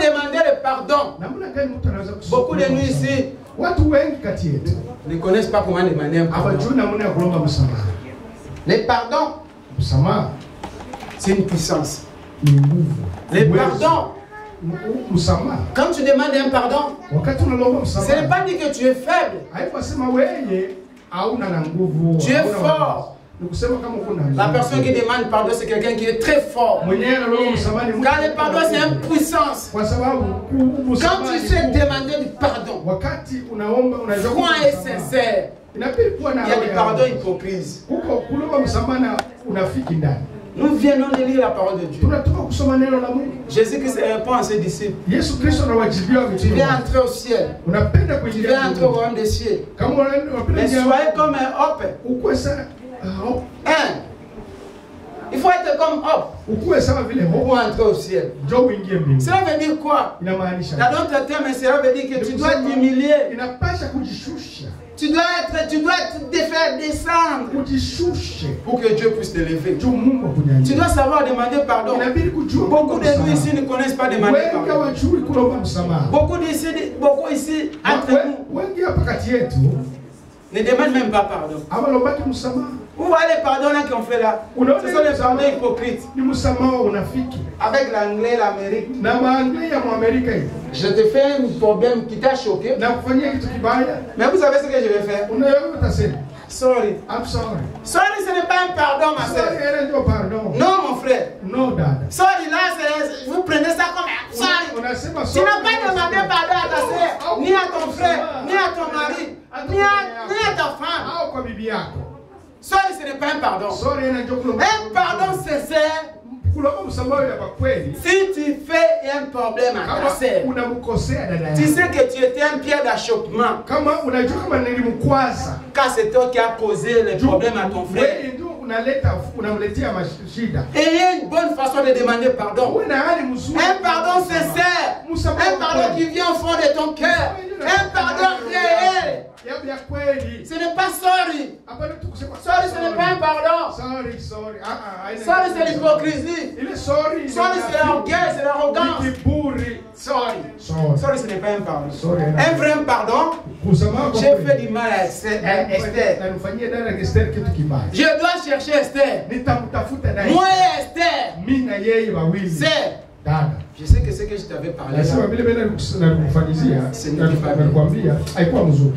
demander le pardon? Beaucoup de nous ici ne connaissent pas comment demander un pardon. Le pardon, c'est une puissance. Le pardon, quand tu demandes un pardon, ce n'est pas dit que tu es faible. Tu es fort. La personne qui demande pardon, c'est quelqu'un qui est très fort. Car le pardon, c'est une puissance. Quand tu sais demander du pardon, franc et sincère, il y a des pardons hypocrites. Nous venons de lire la parole de Dieu. Jésus-Christ répond à ses disciples. Tu viens entrer au ciel. Tu viens entrer au royaume des cieux. Mais soyez comme un hope. Il faut être comme Hop pour entrer au ciel. Cela veut dire quoi? Dans d'autres termes, cela veut dire que tu dois t'humilier. Tu dois te faire descendre pour que Dieu puisse t'élever. Tu dois savoir demander pardon. Beaucoup de nous ici ne connaissent pas demander pardon. Beaucoup ici entre nous ne demandent même pas pardon. Vous voyez les pardons là qu'on fait là? Ce sont les pardons hypocrites. Avec l'anglais, l'Amérique. Je te fais un problème qui t'a choqué. Mais vous savez ce que je vais faire? Sorry. I'm sorry. Sorry, ce n'est pas un pardon, ma soeur. Non, mon frère. Sorry, là, vous prenez ça comme un sorry. Tu n'as pas demandé pardon à ta soeur, ni à ton frère, ni à ton mari, ni à ta femme. Sorry, ce n'est pas un pardon. Un pardon sincère. Si tu fais un problème à ta sœur, tu sais que tu étais un pierre d'achoppement. Car c'est toi qui as causé le problème à ton frère. Ayez une bonne façon de demander pardon. Un pardon sincère. Un pardon qui vient au fond de ton cœur. Un pardon réel. Ce n'est pas sorry. Sorry, ce n'est pas un pardon. Sorry, c'est l'hypocrisie. Sorry, c'est l'orgueil, c'est l'arrogance. Sorry, ce n'est pas un pardon. Un vrai pardon. J'ai fait du mal à Esther. Je dois chercher Esther. Moi et Esther. C'est. Je sais que ce que je t'avais parlé là, je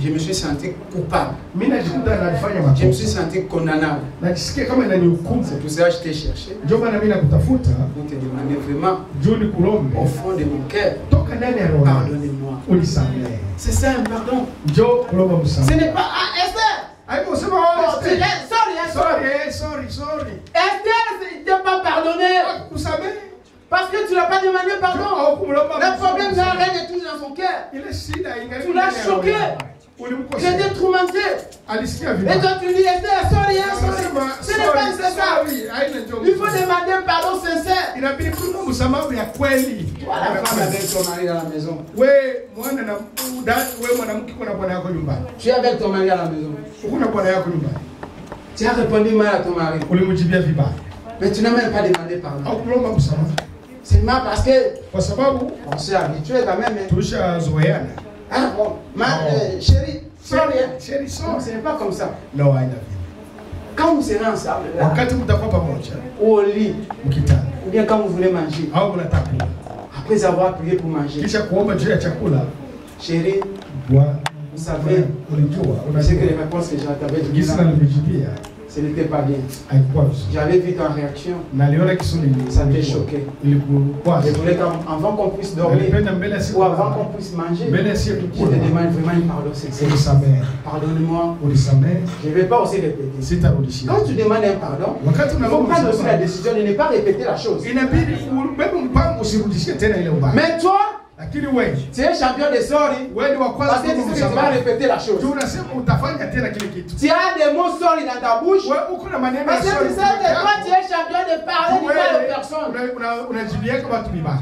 me suis senti coupable. Je me suis senti condamnable. C'est pour ça que je t'ai cherché. Pour te demander vraiment au fond de mon cœur, pardonnez-moi. C'est ça un pardon. Ce n'est pas Esther. Sorry. Esther ne t'a pas pardonné. Parce que tu n'as pas demandé pardon. Le problème n'a rien de tout dans son cœur. Tu l'as choqué. J'étais tourmenté. Et toi tu dis, Esther, sorry. Ce n'est pas sincère. Il faut demander un pardon sincère. Toi, la femme avec ton mari à la maison. Tu es avec ton mari à la maison. Tu as répondu mal à ton mari. Mais tu n'as même pas demandé pardon. C'est mal parce que on s'est habitué quand même. Ah bon, chérie, sorry. Ce n'est pas comme ça. Quand vous serez ensemble, là, au lit, ou bien quand vous voulez manger, après avoir prié pour manger, chérie, vous savez, c'est que les réponses que j'avais données, ce n'était pas bien. J'avais vu ta réaction. Ça t'est choqué. Je voulais qu'avant qu'on puisse dormir ou avant qu'on puisse manger, je te demande vraiment une pardon sincère. Pardonne-moi. Je ne vais pas aussi répéter. Quand tu demandes un pardon, il faut prendre aussi la décision de ne pas répéter la chose. Mais toi, tu es champion de sorry parce que tu sais que tu vas répéter la chose. Tu as des mots sorry dans ta bouche parce que tu sais que toi tu es champion de parler du mal aux personnes.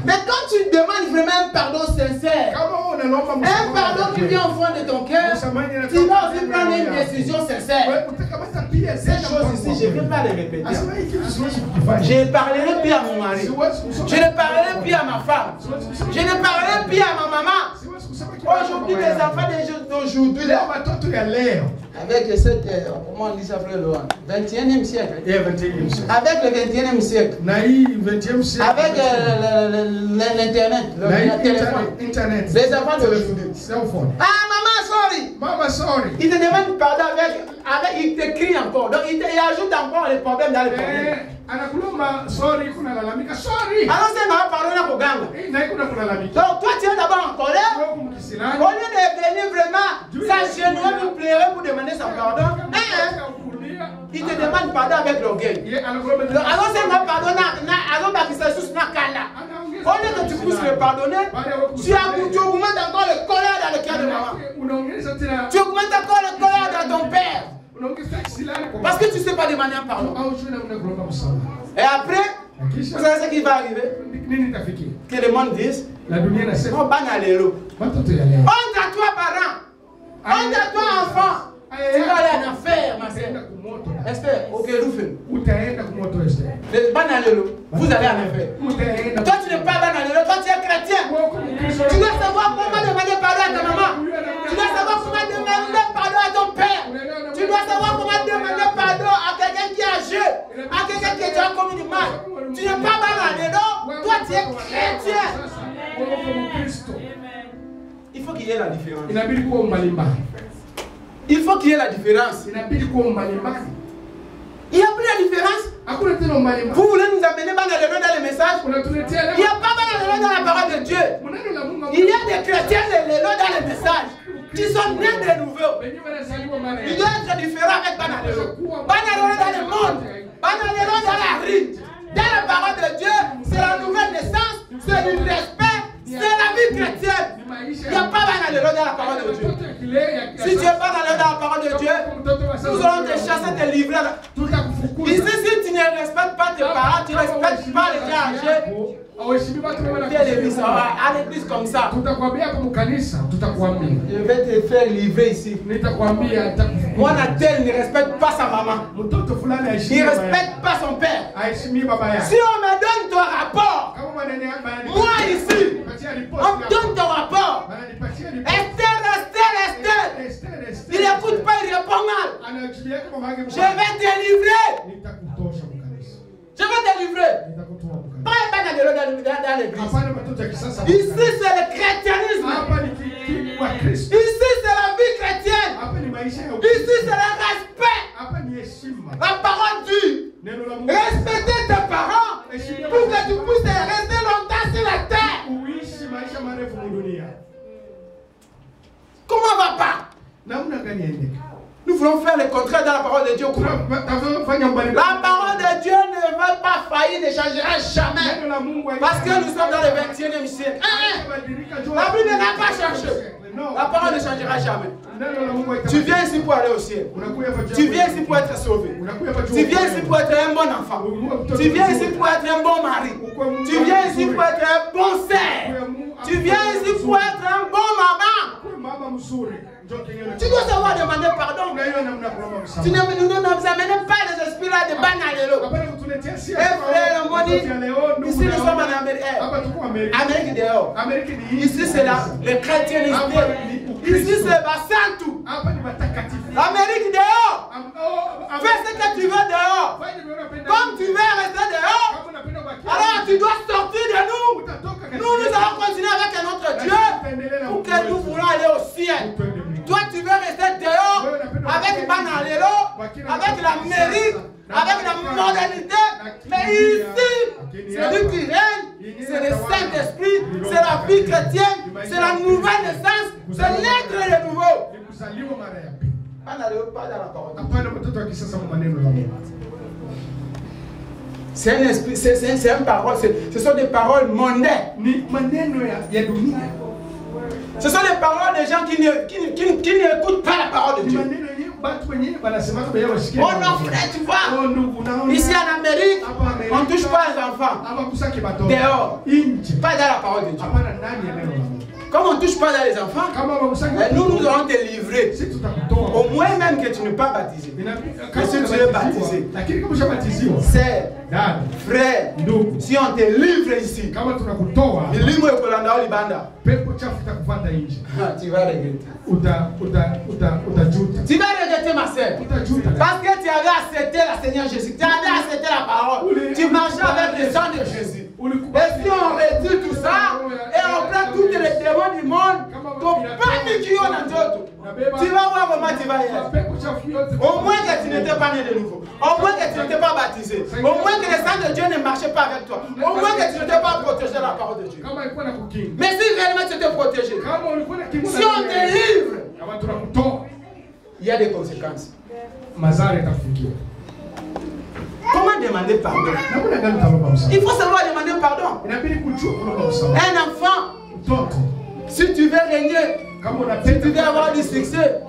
Mais quand tu demandes vraiment un pardon sincère, Un pardon qui vient au fond de ton cœur, tu vas aussi prendre une décision sincère. Ces choses ici, je ne vais pas les répéter. Je ne parlerai plus à mon mari. Je ne parlerai plus à ma femme. Je ne parlerai plus à ma maman. Aujourd'hui, les enfants d'aujourd'hui, avec cette, comment on dit ça, frère Laurent, 21e siècle. Avec le 21e siècle. Avec l'Internet, le téléphone. Les enfants d'aujourd'hui. Ah, maman, sorry. Il te demande pardon avec il te crie encore. Donc, il ajoute encore les problèmes dans les problèmes. Alors, c'est ma parole pour Ganga. Donc, toi, tu es d'abord en colère. Au lieu de venir vraiment s'enchaîner pour pleurer pour demander son pardon, il te demande pardon avec l'orgueil. Alors, c'est ma pardon. Alors, au lieu que tu puisses le pardonner, tu augmentes encore le colère dans le cœur de maman. Tu augmentes encore le colère dans ton père. Parce que tu ne sais pas demander un pardon. Et après, vous savez ce qui va arriver? Que le monde dise, oh, banalero. Honte à toi, parent. Honte à toi, enfant. Tu vas aller en affaire, ma soeur. Esther, ok, le banalero, vous allez en affaire. Toi, tu n'es pas banalero, toi, tu es chrétien. Tu dois savoir comment demander pardon à ta maman. Tu dois savoir comment demander pardon à ton père. Tu dois savoir comment demander pardon à quelqu'un qui a âgé, à quelqu'un qui est déjà commis du mal. Tu n'es pas banalero, toi, tu es chrétien. Il faut qu'il y ait la différence. Il faut qu'il y ait la différence. Il n'y a plus la différence. Vous voulez nous amener dans les messages? Il n'y a pas dans la parole de Dieu. Il y a des chrétiens dans les messages qui sont nés de nouveau. Il doit être différent avec Banalero. Banalero dans le monde, Banalero dans la rue. Dans la parole de Dieu, c'est la nouvelle naissance, c'est du respect, c'est la vie chrétienne. Il n'y a pas Banalero dans la parole de Dieu. Si tu n'es pas dans la parole de Dieu, nous allons te chasser, te livrer. Ici, si tu ne respectes pas tes parents, tu ne respectes pas les gens âgés, tu es l'église, à l'église comme ça. Je vais te faire livrer ici. Moi, Natel ne respecte pas sa maman. Il ne respecte pas son père. Si on me donne ton rapport, moi ici, on me donne ton rapport. Esther. Il n'écoute pas, il répond mal. Je vais te livrer. Je vais te livrer. Pas dans l'église. Ici, c'est le chrétianisme. Ici, c'est la vie chrétienne. Ici, c'est le respect. La parole dit, respectez tes parents pour que tu puisses rester longtemps sur la terre. Comment va pas? Nous voulons faire le contraire dans la parole de Dieu. La parole de Dieu ne va pas faillir, ne changera jamais. Parce que nous sommes dans le 21e siècle. La Bible n'a pas changé. La parole ne changera jamais. Tu viens ici pour aller au ciel. Tu viens ici pour être sauvé. Tu viens ici pour être un bon enfant. Tu viens ici pour être un bon mari. Tu viens ici pour être un bon frère. Tu viens ici pour être un bon maman. Tu dois savoir demander pardon. Tu ne nous amenez pas les esprits là de Banalero. Eh frère, on dit, ici nous sommes en Amérique. Amérique dehors. Ici c'est là, le chrétieniste. Ici c'est Basantu. L'Amérique dehors. Fais ce que tu veux dehors. Comme tu veux rester dehors, alors tu dois sortir de nous. Nous allons continuer avec un autre Dieu pour que nous voulons aller au ciel. Toi, tu veux rester dehors avec Banalero, avec la mairie, avec la modernité. Mais ici, c'est lui qui règne, c'est le Saint-Esprit, c'est la vie chrétienne, c'est la nouvelle naissance, c'est l'être de nouveau. Banalero parle dans la parole. C'est un esprit, c'est une parole, ce sont des paroles mondaines. Ce sont les paroles des gens qui n'écoutent pas la parole de Dieu. Oh non frère, tu vois, ici en Amérique, on ne touche pas les enfants. Dehors, pas dans la parole de Dieu. Comme on ne touche pas dans les enfants, nous allons te livrer. Au moins même que tu n'es pas baptisé. Mais si tu es baptisé, c'est frère, si on te livre ici, tu vas regretter. Tu vas regretter, ma sœur. Parce que tu avais accepté la Seigneur Jésus. Tu avais accepté la parole. Tu marchais avec le sang de Jésus. Et si on retire tout ça, et on prend tous les démons du monde, tu vas voir comment tu vas y être. Au moins que tu n'étais pas né de nouveau. Au moins que tu n'étais pas baptisé. Au moins que le sang de Dieu ne marchait pas avec toi. Au moins que tu n'étais pas protégé de la parole de Dieu. Mais si réellement tu étais protégé, si on te livre, il y a des conséquences. Comment demander pardon? Il faut savoir demander pardon. Un enfant, si tu veux régner, si tu veux avoir du succès,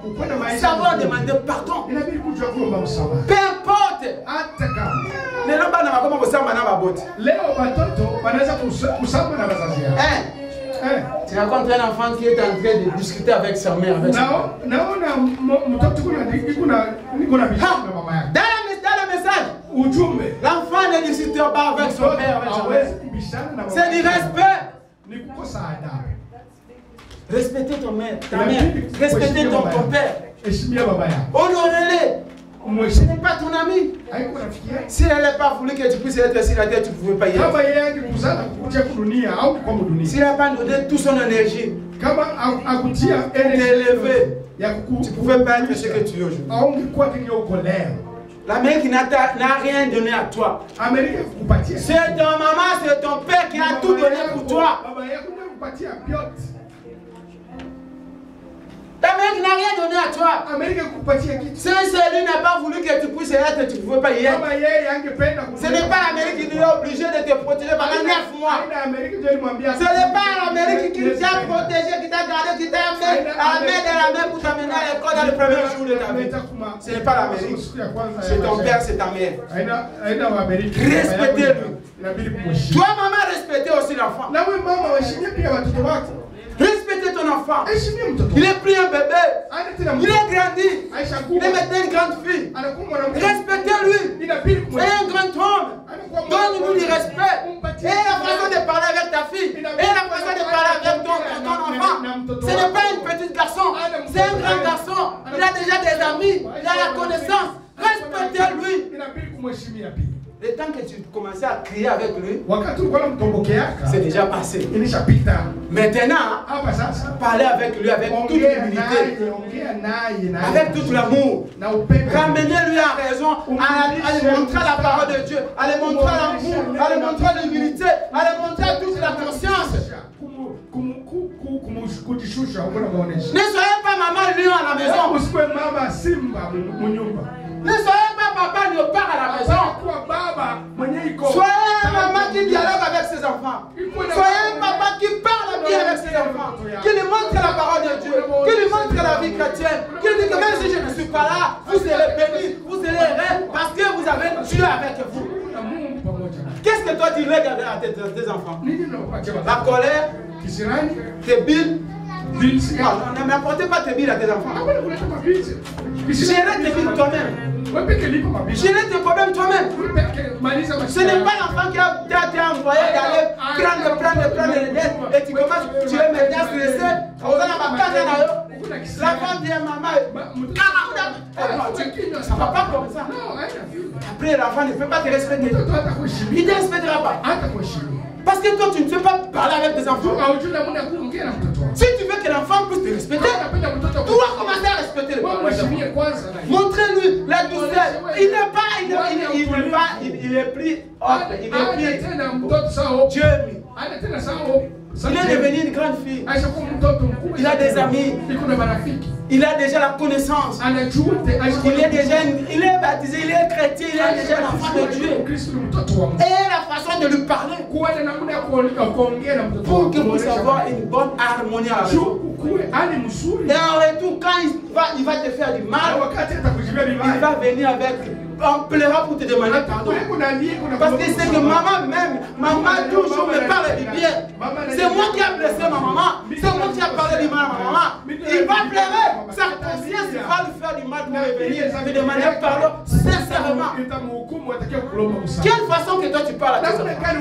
savoir demander pardon. Peu importe. Tu rencontres un enfant qui est en train de discuter avec sa mère. Dans le message, l'enfant ne discute pas avec son père, avec sa mère. C'est du respect. Respectez ton mère, ta mère. Respectez ton père. Honorez-les. Ce n'est pas ton ami. Si elle n'a pas voulu que tu puisses être sur la terre, tu ne pouvais pas y être. S'il n'a pas donné toute son énergie, t'élever, tu ne pouvais pas être ce que tu es aujourd'hui. L'Amérique n'a rien donné à toi. C'est ton maman, c'est ton père qui a tout donné pour toi. L'Amérique n'a rien donné à toi. Si celui n'a pas voulu que tu puisses être, tu ne pouvais pas y être. Ce n'est pas l'Amérique qui est obligée de te protéger pendant 9 mois. Ce n'est pas l'Amérique qui t'a protégé, qui t'a gardé, qui t'a mis à la main de la main pour t'amener à l'école dans le premier jour de ta vie. Ce n'est pas l'Amérique. C'est ton père, c'est ta mère. Respectez-lui. Toi, maman, respectez aussi l'enfant. Respectez ton enfant. Il est plus un bébé. Il est grandi. Il est maintenant une grande fille. Respectez-lui. Soyez un grand homme. Donne-lui du respect. Et la façon de parler avec ta fille. Et la façon de parler avec ton enfant. Ce n'est pas un petit garçon. C'est un grand garçon. Il a déjà des amis. Il a la connaissance. Respectez-lui. Le temps que tu commençais à crier avec lui, c'est déjà passé. Maintenant, parlez avec lui avec toute l'humilité, avec tout l'amour. Ramenez-lui à raison, à lui montrer la parole de Dieu, à lui montrer l'amour, à lui montrer l'humilité, à lui montrer toute la conscience. Ne soyez pas maman lion à la maison. Ne soyez pas papa léopard à la maison. Soyez un maman qui dialogue avec ses enfants. Soyez un papa qui parle bien avec ses enfants. Qui lui montre la parole de Dieu. Qui lui montre la vie chrétienne. Qui dit que même si je ne suis pas là, vous serez bénis, vous serez heureux parce que vous avez Dieu avec vous. Qu'est-ce que toi tu lègues à tes enfants? La colère, tes billes. Non, ne m'apportez pas tes billes à tes enfants. Gérez tes billes toi-même. Gérez tes problèmes toi-même. Ce n'est pas l'enfant qui a été envoyé d'aller prendre les dettes et tu commences, tu es maintenant stressé. L'enfant dit à maman, ça ne va pas comme ça. Après, l'enfant ne peut pas te respecter. Il ne te respectera pas. Parce que toi, tu ne sais pas parler avec tes enfants. Si tu veux que l'enfant puisse te respecter, tu dois commencer à respecter les parents. Montrez-lui la douceur. Il n'est pas, il est plus Dieu. Il est devenu une grande fille. Il a des amis. Il a déjà la connaissance. Il est baptisé, il est chrétien, il est déjà l'enfant de Dieu. Et la façon de lui parler pour qu'il puisse avoir une bonne harmonie à la maison. Et en retour, quand il va te faire du mal, il va venir avec... On pleura pour te demander pardon. Parce que c'est que maman toujours me parle du bien. C'est moi qui ai blessé ma maman. C'est moi qui ai maman. Il va pleurer. Sa conscience va lui faire du mal pour revenir. Mais de manière pardon, sincèrement. Quelle façon que toi tu parles à tes enfants?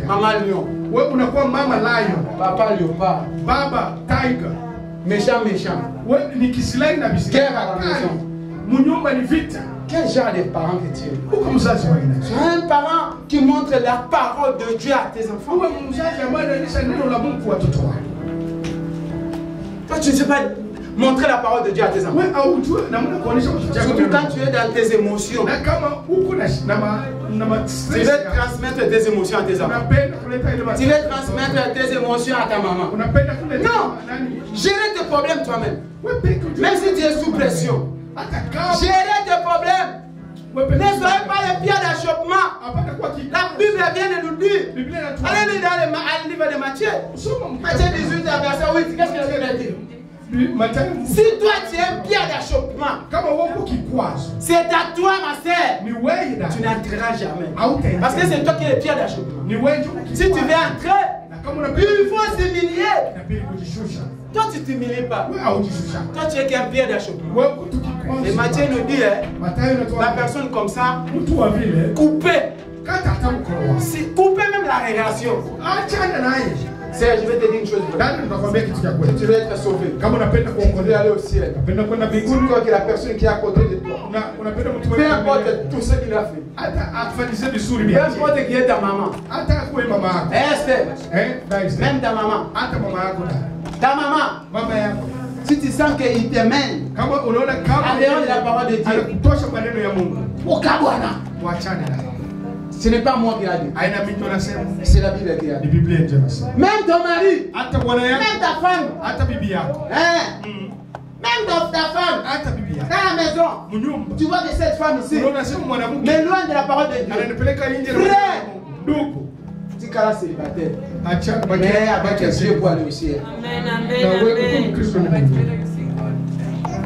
Maman lion. Mama lion. Papa léopard. Baba tiger. Méchant. Guerre à la maison. Quel genre de parent que tu es? Tu es un parent qui montre la parole de Dieu à tes enfants. Toi, tu ne sais pas montrer la parole de Dieu à tes enfants. Surtout quand tu es dans tes émotions. Tu veux transmettre tes émotions à tes enfants. Tu veux transmettre tes émotions à ta maman. Non. Gérer tes problèmes toi-même. Même si tu es sous pression. Gérer tes problèmes. Ne soyez pas les pierres d'achoppement. La Bible vient de nous dire. Allez lire dans le livre de Matthieu. Matthieu 18, verset 8. Qu'est-ce que la Bible dit? Si toi tu es un pierre d'achoppement, c'est à toi ma sœur. Tu n'entreras jamais. Parce que c'est toi qui es le pierre d'achoppement. Si tu veux entrer, il faut s'humilier. Toi tu ne t'humilies pas. Toi tu es qu'un pierre d'achoppement. Et Matthieu nous dit, la personne comme ça, couper. Couper même la relation. Serge, je vais te dire une chose. Tu veux être sauvé. Tu veux aller au ciel. Dis-toi que la personne qui est à côté de toi, peu importe tout ce qu'il a fait, peu importe qui est ta maman, Esther, même ta maman, si tu sens qu'il te mène en dehors de la parole de Dieu, au Kabwana, ce n'est pas moi qui l'a dit. C'est la Bible qui l'a dit. Même ton mari, même ta femme, même ta femme, dans la maison, tu vois que cette femme ici, mais loin de la parole de Dieu. Frère, tu calas célibataire. Mais avec Dieu pour aller au ciel.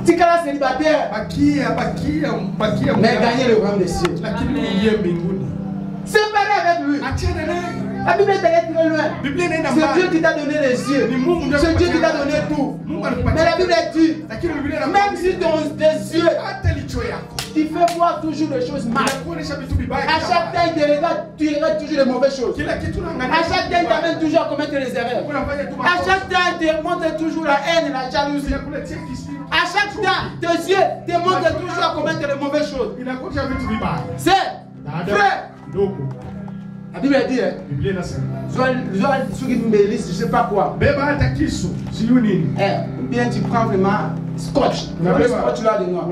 Tu calas célibataire. Mais gagner le royaume des cieux. Séparé avec lui. La Bible est très loin. C'est Dieu qui t'a donné les yeux. C'est Dieu qui t'a donné tout. Mais la Bible dit, même si tes yeux, tu fais voir toujours les choses mal. À chaque temps, tu regardes toujours les mauvaises choses. À chaque temps, il t'amène toujours à commettre les erreurs. À chaque temps, il te montre toujours la haine et la jalousie. À chaque temps, tes yeux te montrent toujours à commettre les mauvaises choses. C'est frère. La Bible dit, je ne sais pas quoi. Bien, tu prends vraiment scotch. Le scotch là de noir.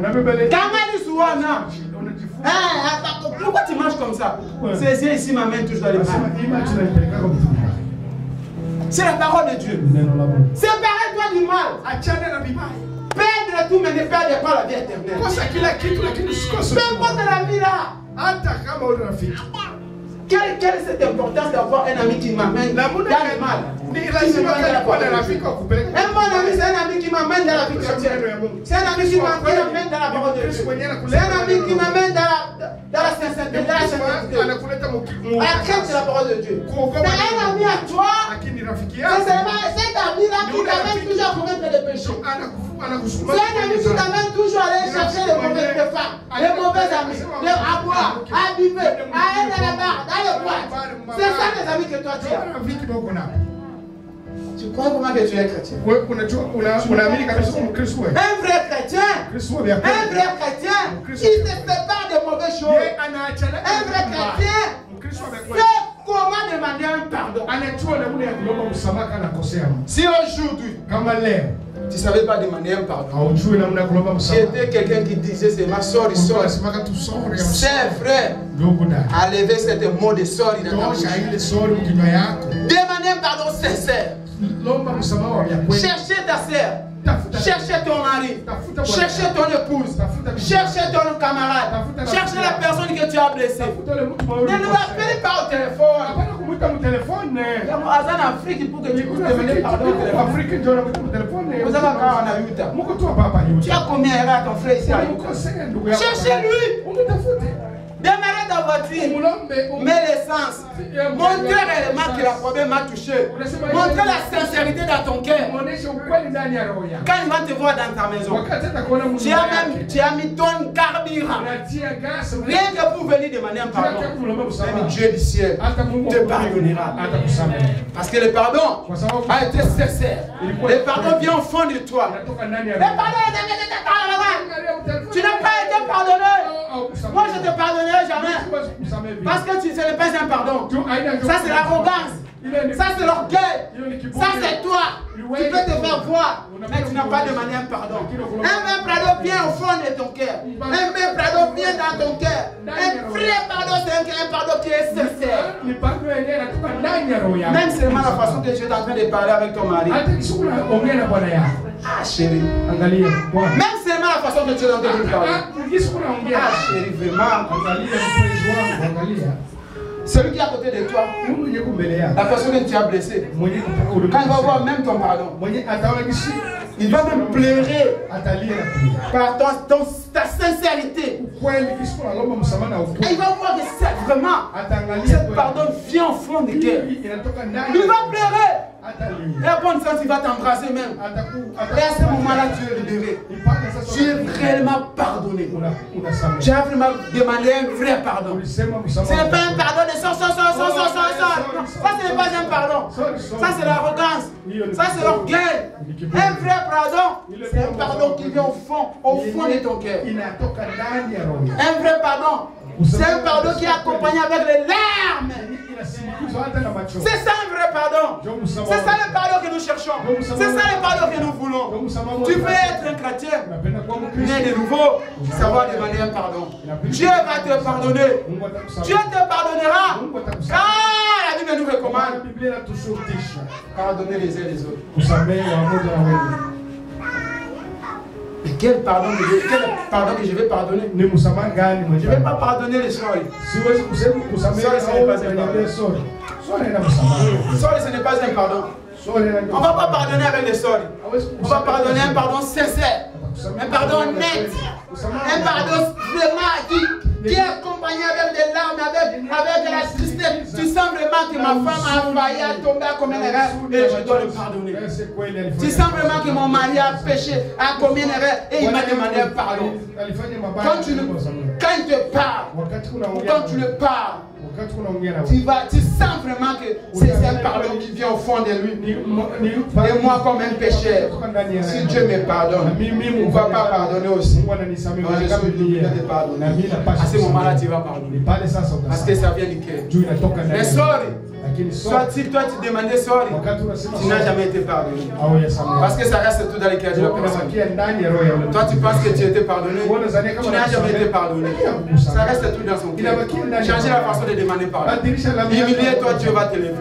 Pourquoi tu manges comme ça? C'est ici, ma main touche dans les mains. C'est la parole de Dieu. Séparez-toi du mal. Perdre tout, mais ne perdez pas la vie éternelle. Peu importe la vie là. Quelle est cette importance d'avoir un ami qui m'amène dans le mal? Un bon ami, c'est un ami qui m'amène dans la vie chrétienne. C'est un ami qui m'amène dans la parole de Dieu. C'est un ami qui m'amène dans la sincérité, dans la sainteté, à la crainte de la parole de Dieu. Mais un ami à toi, c'est seulement cet ami-là qui t'amène toujours à commettre des péchés. C'est un ami qui t'amène toujours à aller chercher les mauvaises femmes, les mauvais amis, à boire, à vivre, à être à la barre, dans le boîte. C'est ça les amis que toi tu as. Tu crois vraiment que tu es chrétien? Un vrai chrétien, il se sépare de mauvaises choses. Un vrai chrétien sait comment demander un pardon. Si aujourd'hui, tu ne savais pas demander un pardon, j'étais quelqu'un qui disait c'est ma soeur, cher frère, à lever cette mot de soeur dans ta bouche. Demandez un pardon sincère. Cherchez ta sœur, cherchez ton mari, cherchez ton épouse, cherchez ton camarade, cherchez la personne que tu as blessée. Ne nous appelez pas au téléphone. En Afrique, pour que tu puisses demander pardon au téléphone. Vous avez encore en Ayuta. Tu as combien à ton frère ici? Cherchez-lui. Démarrez ta voiture, mets l'essence, montrez réellement que le problème m'a touché, montrez la sincérité dans ton cœur. Quand il va te voir dans ta maison, tu as mis ton carburant. Rien que pour venir demander un pardon. Même Dieu du ciel te pardonnera. Parce que le pardon a été sincère. Le pardon vient au fond de toi. Le pardon, tu n'as pas été pardonné. Moi, je ne te pardonnerai jamais. Parce que ce n'est pas un pardon. Ça, c'est l'arrogance. Ça, c'est l'orgueil. Ça, c'est toi. Tu peux te faire voir, mais tu n'as pas demandé un pardon. Un pardon vient au fond de ton cœur. Un pardon vient dans ton cœur. Un vrai pardon, c'est un pardon qui est sincère. Même seulement la façon que tu es en train de parler avec ton mari. Ah, chérie. Même seulement la façon que tu es en train de parler. Ah, chérie, vraiment. Celui qui est à côté de toi, la personne que tu as blessée, quand il va voir même ton pardon, il va même pleurer par ta sincérité. Et il va voir que c'est vraiment, ce pardon vient au fond du cœur. Il va pleurer. Et à bon sens, il va t'embrasser même. Et à ce moment-là, tu es libéré. Tu es réellement pardonné. Tu as vraiment demandé un vrai pardon. Ce n'est pas un pardon de ça, ce n'est pas un pardon. Ça, c'est l'arrogance. Ça, c'est l'orgueil. Un vrai pardon, c'est un pardon qui vient au fond de ton cœur. Un vrai pardon, c'est un pardon qui est accompagné avec les larmes. C'est ça un vrai pardon. C'est ça le pardon que nous cherchons. C'est ça le pardon que nous voulons. Tu peux être un chrétien, mais de nouveau, savoir demander un pardon. Dieu va te pardonner. Dieu te pardonnera. Car la Bible nous recommande. Pardonner les uns les autres. Et quel pardon que je vais pardonner? Je ne vais pas pardonner les soeurs. Soeurs, ce n'est pas un pardon. Soeurs, ce n'est pas un pardon. On ne va pas pardonner avec les soeurs. On va pardonner un pardon sincère. Un pardon net. Un pardon vraiment qui est accompagné avec des larmes, avec la tristesse. Tu sens vraiment que ma femme a failli, a tombé, a commis une erreur et je dois le pardonner. Tu sens vraiment que mon mari a péché, a commis une erreur et il m'a demandé un pardon. Quand il te parle, ou quand tu le parles, tu sens vraiment que c'est un pardon qui vient au fond de lui. Et moi, comme un pécheur, si Dieu me pardonne, on ne va pas pardonner aussi. Moi, je suis obligé de pardonner. À ce moment-là, tu vas pardonner. Parce que ça vient du cœur. Mais sorry. Soit si toi tu demandais sorry, tu n'as jamais été pardonné. Parce que ça reste tout dans le cœur de la personne. Toi tu penses que tu étais pardonné, tu n'as jamais été pardonné. Ça reste tout dans son cœur. Changer la façon de demander pardon. Humilier toi, Dieu va te lever.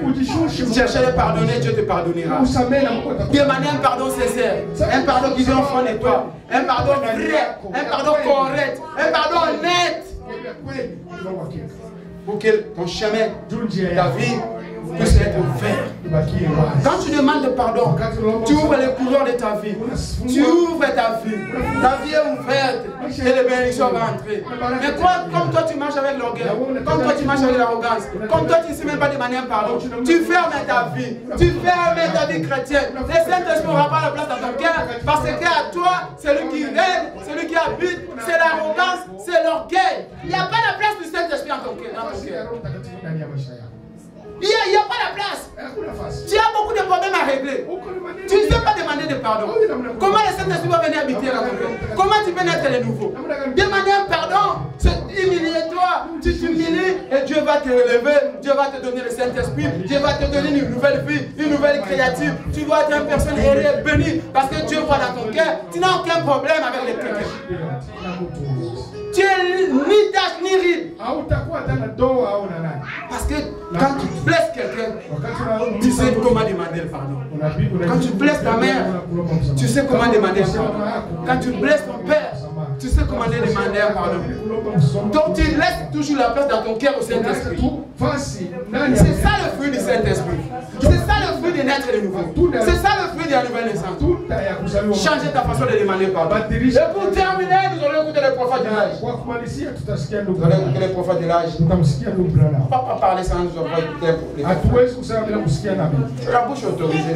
Chercher le pardonner, Dieu te pardonnera. Demander un pardon sincère, un pardon qui vient au fond de toi, un pardon vrai, un pardon correct, un pardon honnête. Pour que ton chemin, ta vie, puisse être ouvert. Quand tu demandes pardon, tu ouvres les couloirs de ta vie. Tu ouvres ta vie. Ta vie est ouverte et les bénédictions vont entrer. Mais comme toi tu marches avec l'orgueil, comme toi tu marches avec l'arrogance, comme toi tu ne sais même pas demander un pardon, tu fermes ta vie. Tu fermes ta vie chrétienne. Le Saint-Esprit n'aura pas la place dans ton cœur parce qu'à toi, celui qui règne, celui qui habite, c'est l'arrogance, c'est l'orgueil. Il n'y a pas la place du Saint-Esprit dans ton cœur. Il n'y a pas la place. Tu as beaucoup de problèmes à régler. Tu ne sais pas demander de pardon. Comment le Saint-Esprit va venir habiter dans ton cœur? Comment tu peux naître de nouveau? Demander un pardon, c'est humilier-toi. Tu t'humilies et Dieu va te relever. Dieu va te donner le Saint-Esprit. Dieu va te donner une nouvelle vie, une nouvelle créature. Tu dois être une personne heureuse, bénie. Parce que Dieu voit dans ton cœur. Tu n'as aucun problème avec les chrétiens. Tu es ni tache ni ride. Parce que quand tu blesses quelqu'un, tu sais comment demander le pardon. Quand tu blesses ta mère, tu sais comment demander le pardon. Quand tu blesses ton père, tu sais comment demander un pardon. Donc tu laisses toujours la place dans ton cœur au Saint-Esprit. C'est ça le fruit du Saint-Esprit. C'est ça le fruit fruit de naître de nouveau. C'est ça le fruit de la nouvelle naissance. Changer ta façon de demander pardon. Et pour terminer, nous allons écouter le prophète de l'âge. Nous allons écouter le prophète de l'âge. Papa parler sans nous avoir écouté. C'est la bouche autorisée.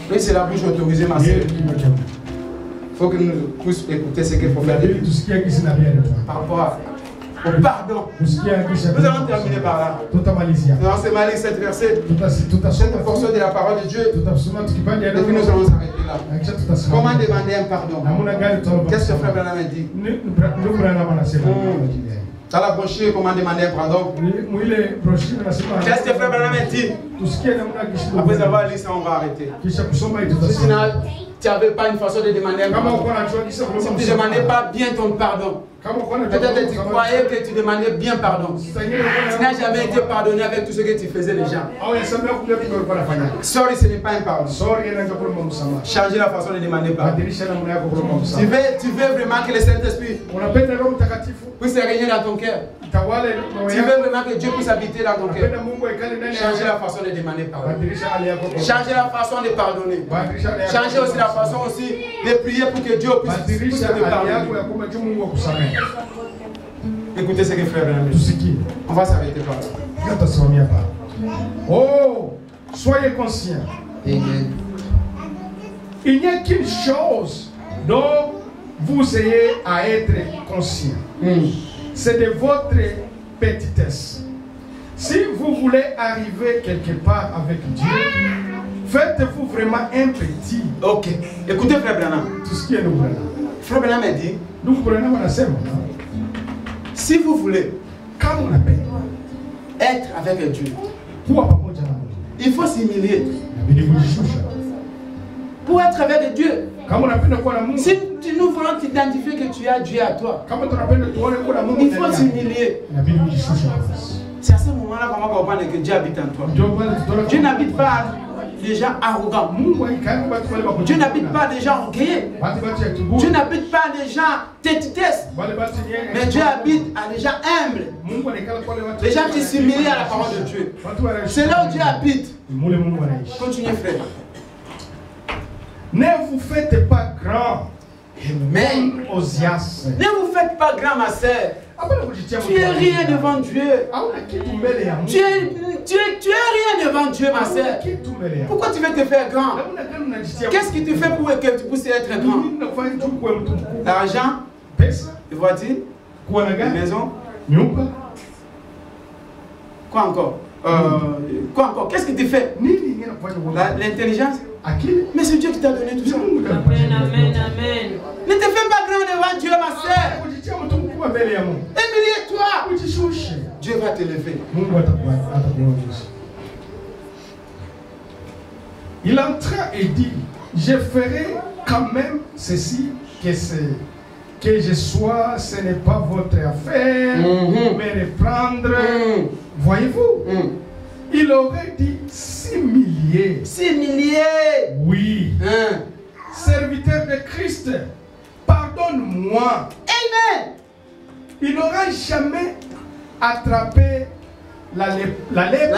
Oui, c'est la bouche autorisée, ma sœur. Il faut que nous puissions écouter ce que le prophète dit. Par rapport au pardon. Nous allons terminer par là. Dans ce Mali, cette verset, cette portion de la parole de Dieu, et puis nous allons s'arrêter là. Comment demander un pardon? Qu'est-ce que le frère Branham dit? Dans la brochure, comment demander un pardon? Qu'est-ce que le frère Branham dit? Après avoir lu ça, on va arrêter. Si tu n'avais pas une façon de demander un pardon, si tu ne demandais pas bien ton pardon, peut-être que tu croyais que tu demandais bien pardon. Tu n'as jamais été pardonné avec tout ce que tu faisais déjà. Sorry, ce n'est pas un pardon. Changer la façon de demander pardon. Tu veux vraiment que le Saint-Esprit puisse régner dans ton cœur. Tu veux vraiment que Dieu puisse habiter dans ton cœur. Changer la façon de demander pardon. Changer la façon de pardonner. Changer aussi la façon aussi de prier pour que Dieu puisse te pardonner. Écoutez ce que frère Branham dit. On va s'arrêter par là. Oh, soyez conscients. Amen. Il n'y a qu'une chose dont vous ayez à être conscient. C'est de votre petitesse. Si vous voulez arriver quelque part avec Dieu, faites-vous vraiment un petit. Ok. Écoutez frère Branham. Tout ce qui est nouveau. Frère Branham a dit, nous prenons la scène. si vous voulez être avec Dieu, il faut s'humilier. Pour être avec Dieu, si nous voulons t'identifier que tu as Dieu à toi, il faut s'humilier. C'est à ce moment-là qu'on va comprendre que Dieu habite en toi. Dieu n'habite pas des gens arrogants. Dieu n'habite pas des gens orgueilleux. Dieu n'habite pas des gens têtitesses. Mais Dieu habite à des gens humbles. Des gens qui s'humilient à la parole de Dieu. C'est là où Dieu habite. Continuez frère. Ne vous faites pas grand. Amen. Osias. Ne vous faites pas grand, ma sœur. Tu es rien devant Dieu. Tu es rien devant Dieu, ma sœur. Pourquoi tu veux te faire grand? Qu'est-ce qui te fait pour que tu puisses être grand? L'argent, les voitures, les maisons. Quoi encore? Quoi encore? Qu'est-ce qui te fait? L'intelligence? Mais c'est Dieu qui t'a donné tout ça. Amen, amen, amen. Ne te fais pas grand devant Dieu, ma soeur. Humilie-toi. Dieu va te lever. Il entra et dit, je ferai quand même ceci, que je sois, ce n'est pas votre affaire, mais reprendre. Voyez-vous? Il aurait dit 6 milliers. 6 milliers. Oui. Serviteur de Christ, pardonne-moi. Amen. Il n'aura jamais attrapé la lèpre. La lèpre.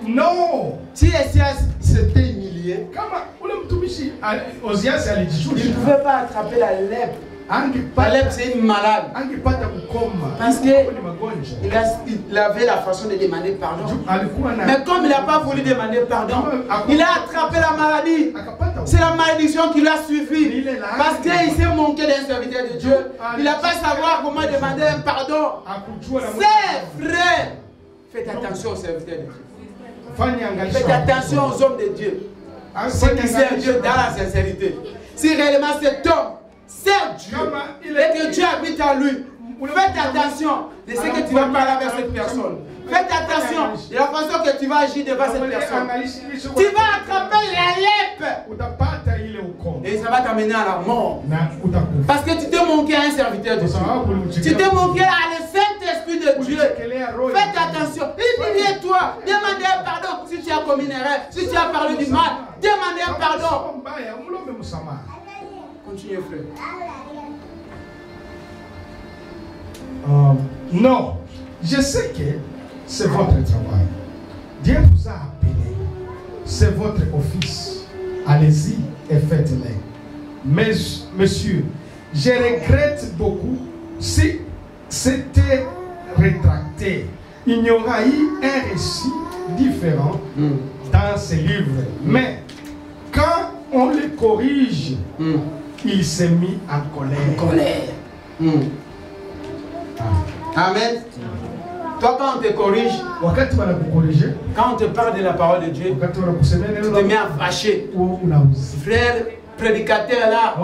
Non. Si Osias s'était humilié, il ne pouvait pas attraper la lèpre. La lèpre, c'est une malade. Parce qu'il avait la façon de demander pardon. Mais comme il n'a pas voulu demander pardon, il a attrapé la maladie. C'est la malédiction qui l'a suivi. Parce qu'il s'est manqué d'un serviteur de Dieu. Il n'a pas savoir comment demander un pardon. C'est vrai. Faites attention aux serviteurs de Dieu. Faites attention aux hommes de Dieu. Ceux qui servent Dieu dans la sincérité. Si réellement cet homme sert Dieu et que Dieu habite en lui, faites attention de ce que tu vas parler avec cette personne. Faites attention de la façon que tu vas agir devant cette personne. Tu vas attraper la lèpre et ça va t'amener à la mort. Parce que tu t'es manqué à un serviteur de Dieu. Tu t'es manqué à le Saint-Esprit de Dieu. Faites attention. Humiliez-toi. Demandez un pardon si tu as commis une erreur. Si tu as parlé du mal, demandez un pardon. Continuez, frère. Non, je sais que c'est votre travail. Dieu vous a appelé. C'est votre office. Allez-y et faites-les. Mais, monsieur, je regrette beaucoup si c'était rétracté. Il y aura eu un récit différent dans ces livres. Mais quand on les corrige, il s'est mis en colère. Amen. Toi, quand on te corrige, quand on te parle de la parole de Dieu, tu te mets à fâcher. Frère, prédicateur là,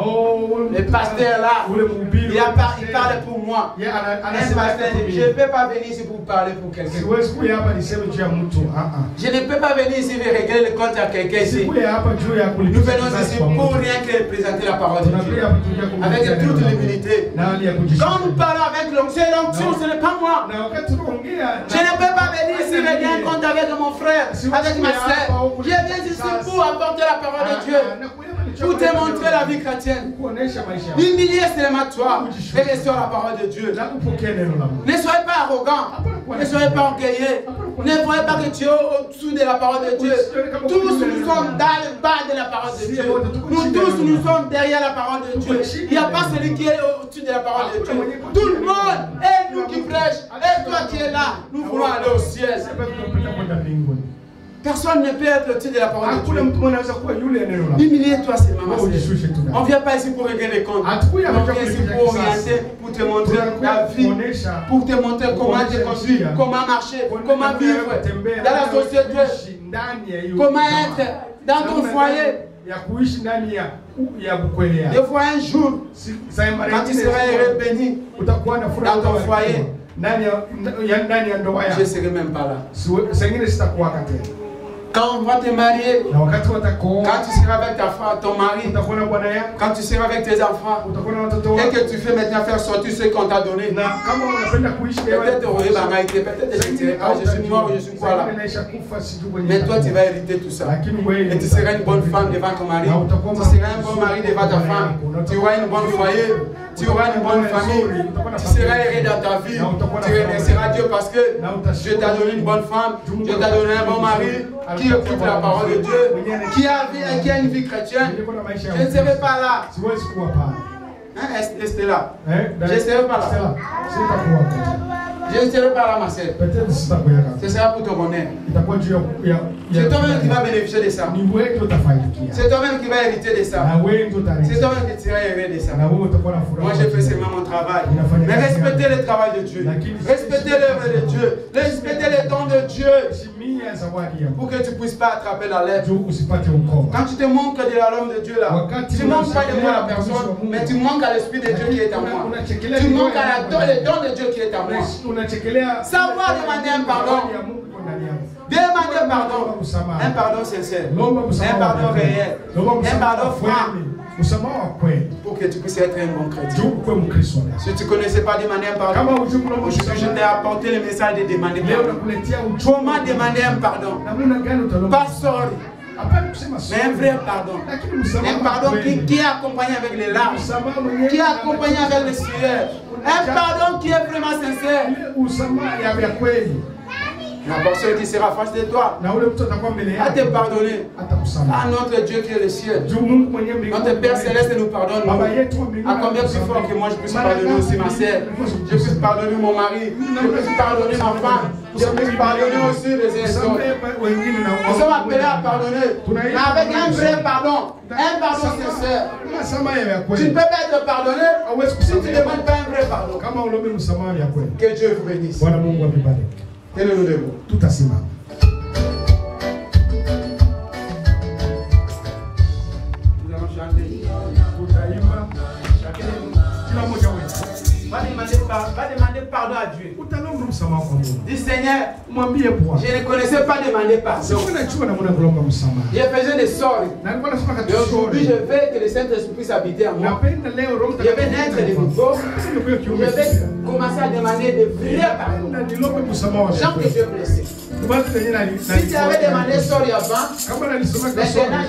le pasteur là, il parle pour moi. Un pasteur, je ne peux pas venir ici pour parler pour quelqu'un. Je ne peux pas venir ici et régler le compte à quelqu'un ici. Nous venons ici pour rien que présenter la parole de Dieu. Avec toute l'humilité. Quand nous parlons avec l'onction, ce n'est pas moi. Je ne peux pas venir ici et régler un compte avec mon frère, avec ma soeur. Je viens ici pour apporter la parole de Dieu. Pour te montrer la vie chrétienne. Humilier seulement toi et recevoir la parole de Dieu. Ne soyez pas arrogants. Ne soyez pas orgueilleux. Ne voyez pas que tu es au-dessous de la parole de Dieu. Tous nous sommes dans le bas de la parole de Dieu. Nous tous nous sommes derrière la parole de Dieu. Il n'y a pas celui qui est au-dessus de la parole de Dieu. Tout le monde est nous qui prêche. Et toi qui es là, nous voulons aller au ciel. Personne ne peut être au-dessus de la parole de Dieu. Humilie-toi seulement. On ne vient pas ici pour régler les comptes. On vient ici pour orienter, pour te montrer la vie, pour te montrer comment te conduire, comment marcher, comment vivre dans la société, comment être dans ton foyer. Des fois un jour, quand tu seras béni dans ton foyer, je ne serai même pas là. Quand on va te marier, quand tu seras avec ton mari, quand tu seras avec tes enfants, et que tu fais maintenant faire sortir ce qu'on t'a donné, peut-être peut-être je dirai pas, je suis mort, je suis quoi là. Mais toi tu vas hériter tout ça. Et tu seras une bonne femme devant ton mari, tu seras un bon mari devant ta femme, tu auras une bonne foyer, tu auras une bonne famille, tu seras heureux dans ta vie, tu remercieras Dieu parce que Dieu t'a donné une bonne femme, Dieu t'a donné un bon mari, qui écoute la parole de Dieu, qui a une vie chrétienne. Je ne serai pas là. Restez là. Je ne serai pas là. Je ne serai pas là, ma soeur. Ce sera pour ton bonheur. C'est toi-même qui va bénéficier de ça. C'est toi-même qui va hériter de ça. C'est toi-même qui sera heureux de ça. Moi, j'ai fait seulement mon travail. Mais respectez le travail de Dieu. Respectez l'œuvre de Dieu. Respectez les dons de Dieu. Pour que tu ne puisses pas attraper la lettre. Quand tu te manques de la langue de Dieu là, tu ne manques pas de moi à la personne, mais tu manques à l'Esprit de Dieu qui est en moi. Tu manques à les dons de Dieu qui est en moi. Savoir demander un pardon. Demander pardon. Un pardon sincère. Un pardon réel. Un pardon franc. Pour que tu puisses être un bon chrétien. Si tu ne connaissais pas demander un pardon, je t'ai apporté le message de demander pardon. Comment demander un pardon? Pas sorry. Mais un vrai pardon. Un pardon qui est accompagné avec les larmes, qui est accompagné avec les sueurs. Un pardon qui est vraiment sincère. La personne qui sera face de toi à te pardonner. À notre Dieu qui est le ciel. Notre Père Céleste nous pardonne. À combien plus fort que moi je puisse pardonner aussi ma sœur. Je puisse pardonner mon mari. Je puisse pardonner ma femme. Je puisse pardonner aussi les autres. Nous sommes appelés à pardonner. Mais avec un vrai pardon. Un pardon sincère. Tu ne peux pas être pardonné si tu ne demandes pas un vrai pardon. Que Dieu vous bénisse. Tenez-nous debout. Tout à ses mains. Nous allons chanter. Va demander pardon à Dieu. Dis Seigneur, je ne connaissais pas demander pardon. J'ai besoin de sorts. Et aujourd'hui, je veux que le Saint-Esprit puisse habiter en moi. Je vais naître de nouveau. Je vais commencer à demander de vrais pardons. Gens que Dieu blessé. Si tu avais demandé sorry avant, maintenant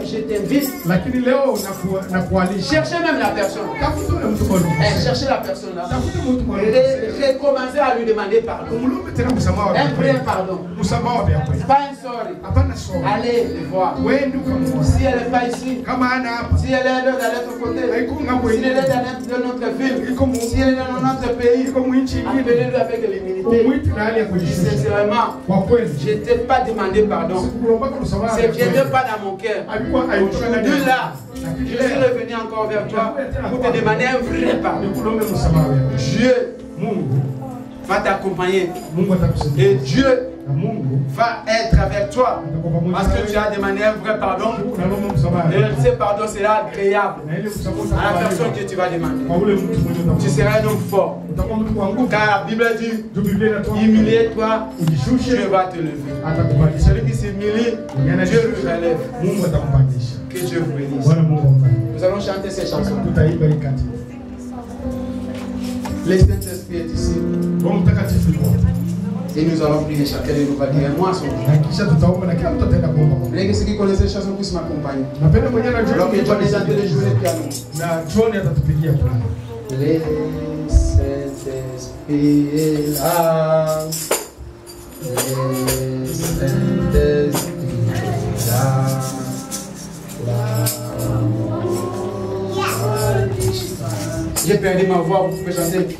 je t'invite. Cherchez même la personne. Cherchez la personne là. Recommencez à lui demander pardon. Un vrai pardon. Pas un sorry. Allez le voir. Si elle n'est pas ici, si elle est de l'autre côté, si elle est dans notre ville, si elle est dans notre pays, appelez-le avec l'humilité. Sincèrement, je ne t'ai pas demandé pardon. C'est que je n'ai pas dans mon cœur. Aujourd'hui là, je suis revenu encore vers toi pour te demander un vrai pardon. Dieu va t'accompagner. Et Dieu va être avec toi. Parce que tu as demandé un vrai pardon. Et ce pardon sera agréable à la personne que tu vas demander. Tu seras un homme fort. Car la Bible dit, humilie-toi, Dieu va te lever. Celui qui s'humilie, Dieu le relève. Que Dieu vous bénisse. Nous allons chanter ces chansons. Le Saint-Esprit est ici. Et nous allons prier, chacun de nous va dire moi son nom. Ceux qui connaissent ces chansons puissent m'accompagner. Alors que John est en train de jouer le piano. Le Saint-Esprit est là. Le Saint-Esprit est là. J'ai perdu ma voix, vous pouvez chanter.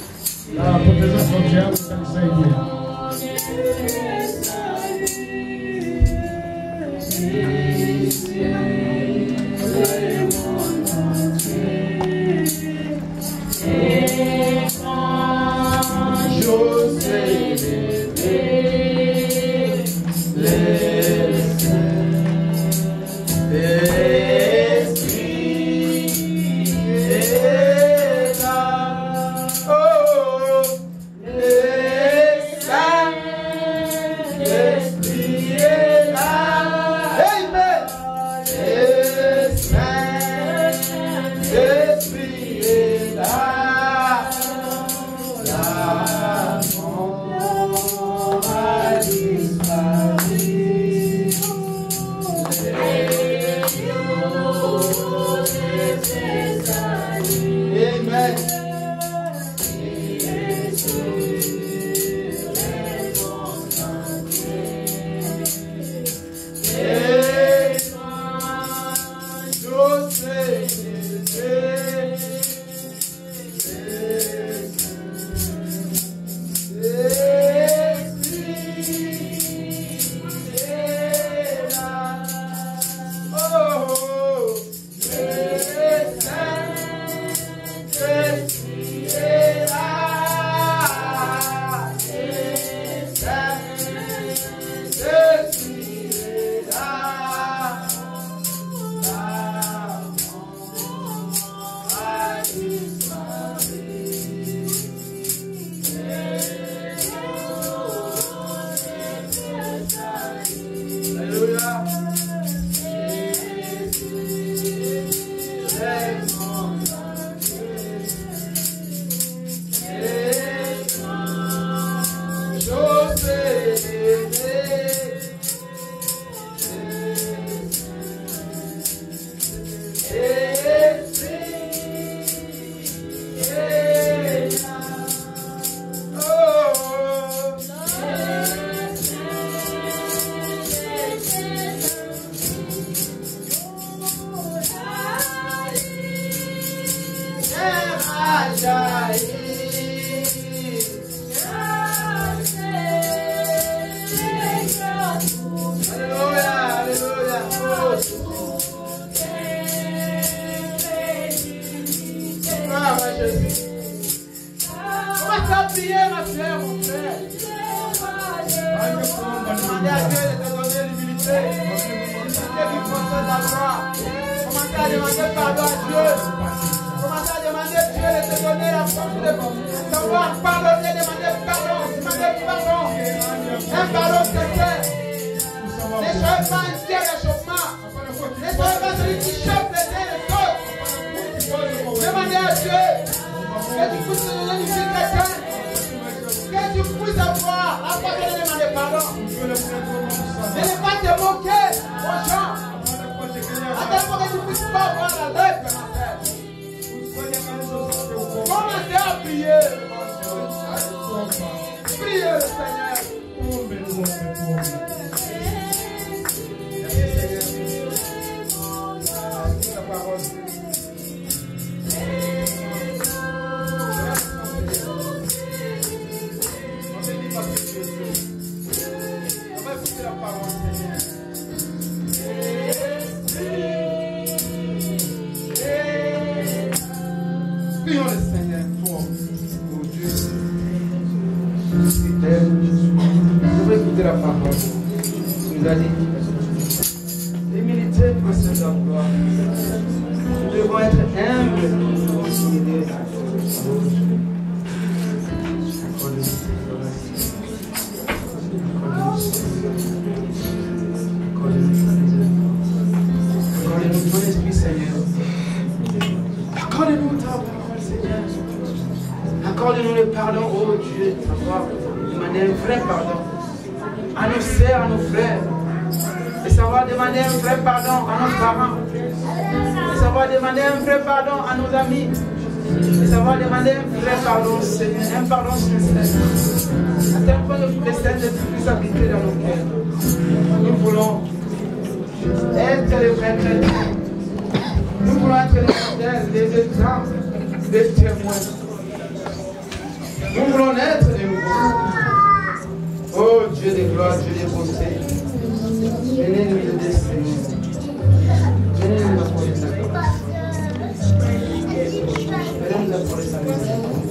Que tu puisses avoir la foi de demander pardon. te moquer aux gens. À tel point que tu ne puisses pas voir la lettre de ma tête. Commencez à prier. Priez le Seigneur. Ta parole. La parole, Seigneur. Prions le Seigneur pour Dieu. Je veux écouter la parole. Tu nous as dit l'humilité possède la gloire. Nous devons être humbles pour s'humilier à Dieu. Accordez-nous ton esprit, Seigneur. Accordez-nous ta parole, Seigneur. Accordez-nous le pardon, oh Dieu, savoir demander un vrai pardon à nos sœurs, à nos frères. Et savoir demander un vrai pardon à nos parents. Et savoir demander un vrai pardon à nos amis. Et savoir demander un vrai pardon, Seigneur. Un pardon sincère. À tel point que le Seigneur puisse habiter dans nos cœurs. Nous voulons être les vrais chrétiens. Nous voulons être les modèles, les exemples, les témoins. Nous voulons être les nouveaux. Oh Dieu de gloire, Dieu de bonté. Venez nous aider, Seigneur. Venez nous apporter sa grâce. Venez nous apporter sa miséricorde.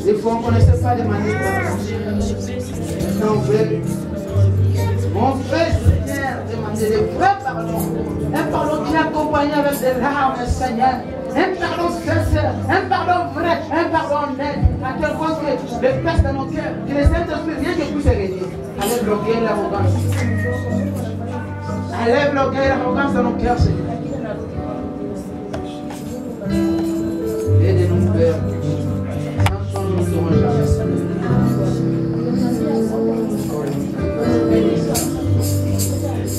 Des fois, on ne connaissait pas les manières. On fait, Seigneur, demander le vrai pardon. Un pardon qui est accompagné avec des larmes, Seigneur. Un pardon sincère, un pardon vrai, un pardon net. À tel point que le Père dans nos cœurs, que les Saint-Esprit, rien que puisse régner. Enlève l'orgueil et l'arrogance. Enlève l'orgueil et l'arrogance dans nos cœurs, Seigneur. Aidez-nous, Père. Sans nous ne serons jamais seuls.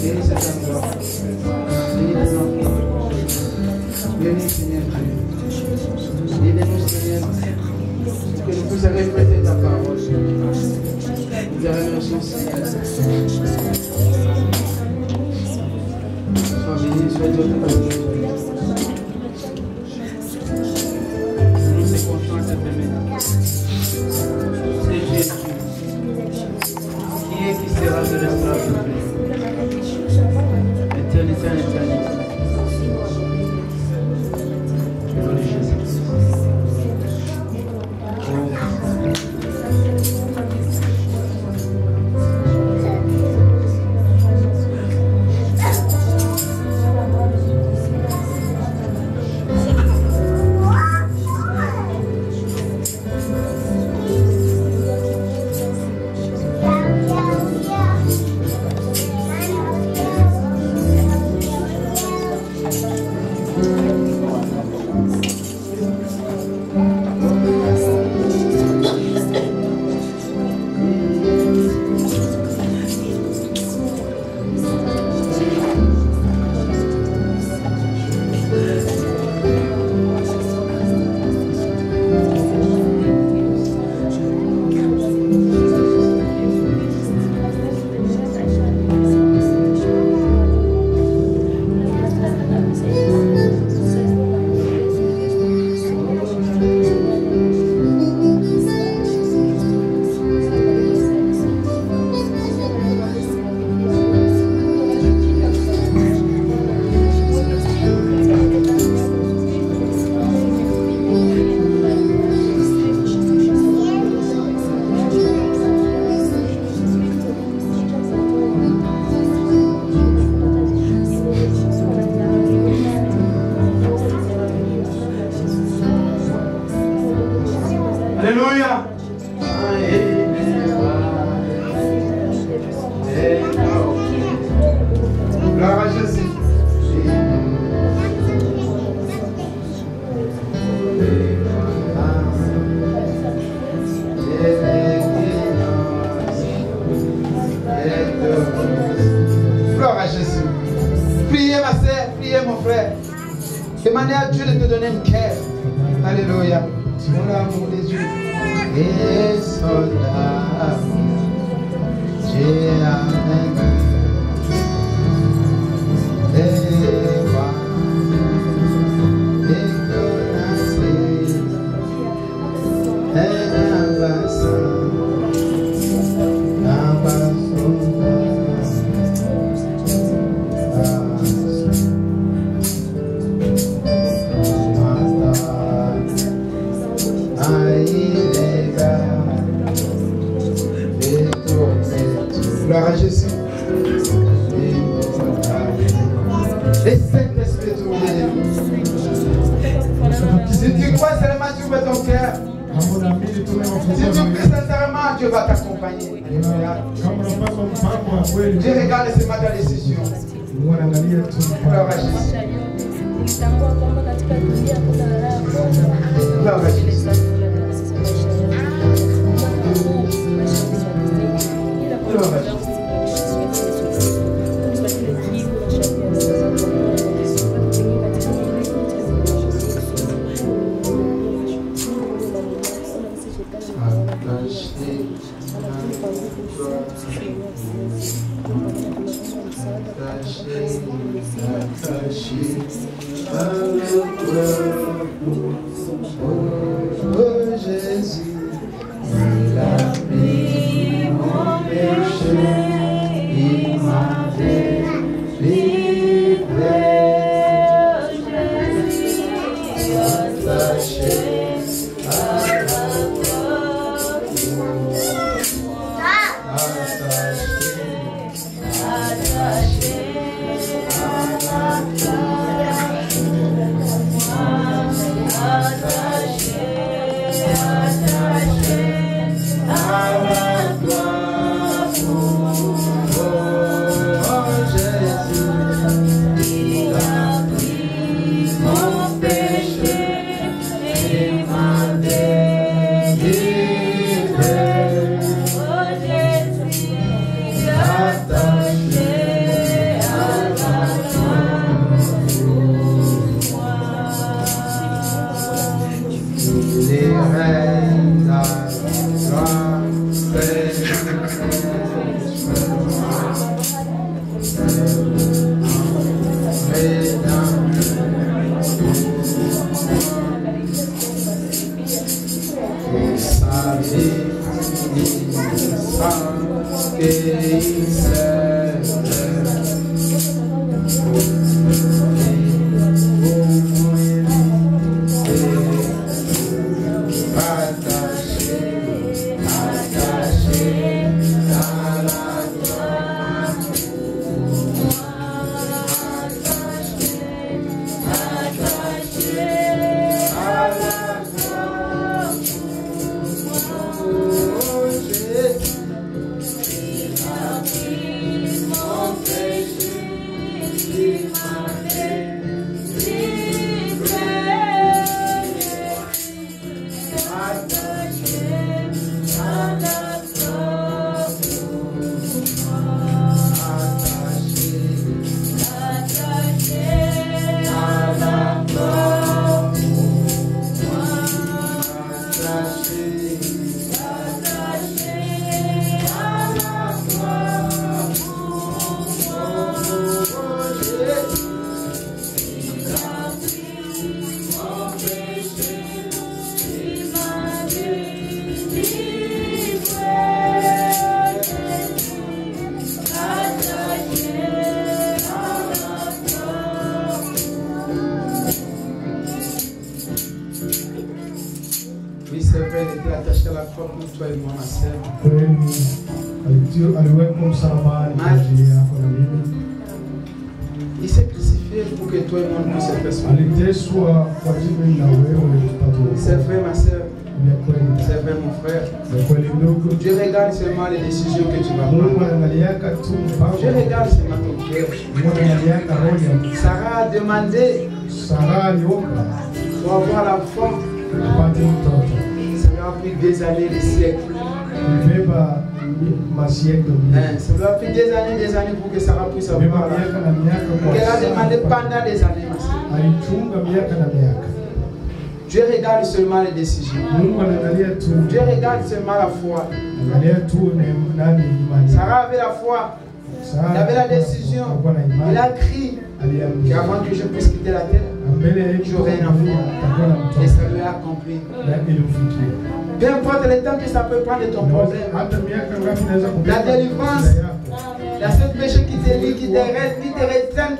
Bénis cette gloire. Bénis tes enfants. Bénis, Seigneur Dieu. Aidez-nous, Seigneur, que nous puissions répéter ta parole. Nous te remercions, Seigneur. Sois béni, sois Dieu de ta parole. Nous sommes contents de t'aimer. C'est Jésus. Qui sera de l'esclave éternité en éternité. Au nom de Jésus. Demandez à Dieu de te donner une cœur. Alléluia. Mon amour de Dieu. Et soldat, j'ai avec et moi, et connaissez, et gloire à Jésus. Et Saint-Esprit tourne. Si tu crois seulement, tu ouvres ton cœur. Si tu pries sincèrement, Dieu va t'accompagner. Dieu regarde ce matin ta décision. Gloire à Jésus. Gloire à Jésus. Gloire à Jésus. Oh Jésus, il a pris mon péché, il m'avait livré. Jésus, attaché à la croix, attaché à la Il s'est crucifié pour que toi et moi nous puissions faire. C'est vrai ma soeur, c'est vrai mon frère. Dieu regarde seulement les décisions que tu vas prendre. Dieu regarde seulement ton cœur. Sarah a demandé pour avoir l'enfant. Ça lui a pris des années, des siècles. Ça doit faire des années pour que Sarah puisse avoir là. Qu'elle a demandé pendant des années. Dieu regarde seulement les décisions. Dieu regarde seulement la foi. Sarah avait la foi. Il avait la décision. Il a crié qu'avant que je puisse quitter la terre, j'aurai un enfant. Et ça lui a accompli. Peu importe le temps que ça peut prendre de ton problème. La délivrance, la seule péché qui te lie, qui te reste, qui te retient,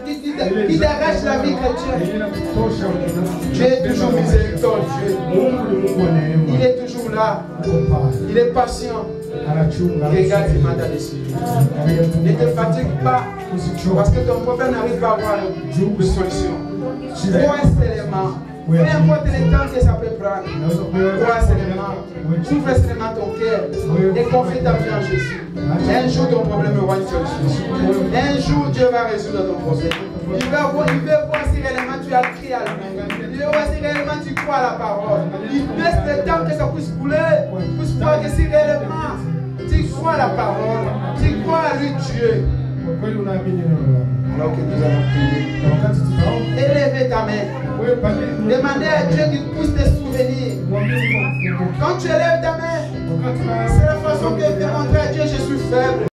qui t'arrache la vie chrétienne. Dieu est toujours miséricordieux. Il est toujours là. Il est patient. Regarde ta décision. Ne te fatigue pas parce que ton problème n'arrive pas à avoir une solution. Crois seulement. Peu importe le temps que ça peut prendre. Crois seulement. Ouvre seulement ton cœur et confie ta vie en Jésus. Un jour ton problème aura une solution. Un jour Dieu va résoudre ton problème. Il veut voir si réellement tu as crié à lui. Il veut voir si réellement tu crois à la parole. Il laisse le temps que ça puisse couler. Pour voir que si réellement tu crois à la parole, tu crois à lui Dieu. Alors que nous allons prier. Élevez ta main. Demandez à Dieu qu'il puisse te souvenir. Quand tu élèves ta main, c'est la façon que de montrer à Dieu je suis faible.